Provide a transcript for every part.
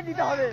দিতে হবে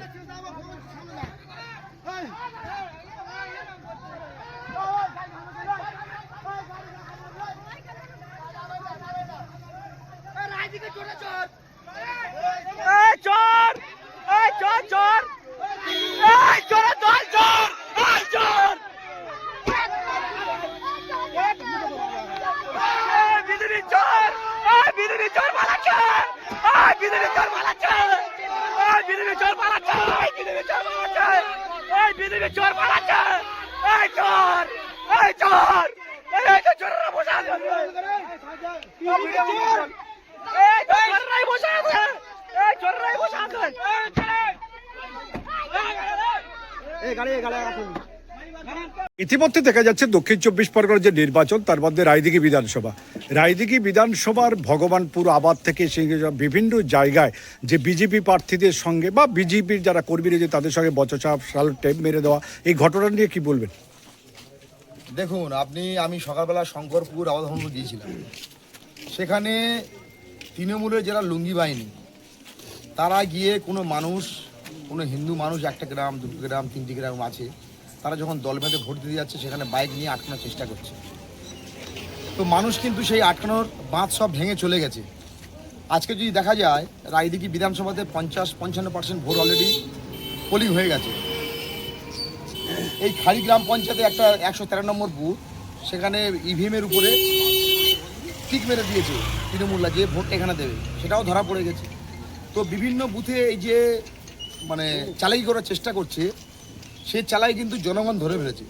ইতিমধ্যে দেখা যাচ্ছে দক্ষিণ 24 পরগনার যে নির্বাচন তার মধ্যে রায়দিঘি বিধানসভার ভগবানপুর আবাদ থেকে বিভিন্ন জায়গায় যে বিজেপি প্রার্থীদের সঙ্গে বা বিজেপির যারা কর্মী রয়েছে তাদের সঙ্গে বচসা টেপ মেরে দেওয়া এই ঘটনা নিয়ে কি বলবেন? দেখুন, আমি সকালবেলা শঙ্করপুর আবাদ ভবন গিয়েছিলাম। সেখানে তৃণমূলের যারা লুঙ্গি বাহিনী তারা গিয়ে কোনো হিন্দু মানুষ একটা গ্রাম, দুটো গ্রাম, তিনটি গ্রাম আছে, তারা যখন দল বেঁধে ভোট দিতে যাচ্ছে সেখানে বাইক নিয়ে আটকানোর চেষ্টা করছে। তো মানুষ কিন্তু সেই আটকানোর বাঁধ সব ভেঙে চলে গেছে। আজকে যদি দেখা যায় রায়দিঘি বিধানসভাতে 50-55% ভোট অলরেডি পোলিং হয়ে গেছে। এই খাড়ি গ্রাম পঞ্চায়েতে একটা 113 নম্বর বুথ, সেখানে ইভিএমের উপরে টিক মেরে দিয়েছে তৃণমূলরা যে ভোট এখানে দেবে, সেটাও ধরা পড়ে গেছে। তো বিভিন্ন বুথে এই যে চালাই করার চেষ্টা করছে, সেই চালাই কিন্তু জনগণ ধরে ফেলেছে।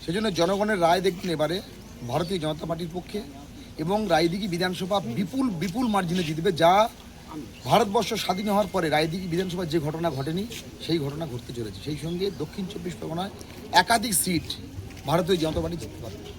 সেজন্য জনগণের রায় দেখবেন এবারে ভারতীয় জনতা পার্টির পক্ষে, এবং রায়দিঘি বিধানসভা বিপুল মার্জিনে জিতবে, যা ভারতবর্ষ স্বাধীন হওয়ার পরে রায়দিঘি বিধানসভার যে ঘটনা ঘটেনি সেই ঘটনা ঘটতে চলেছে। সেই সঙ্গে দক্ষিণ 24 পরগনায় একাধিক সিট ভারতীয় জনতা পার্টি জিততে পারবে।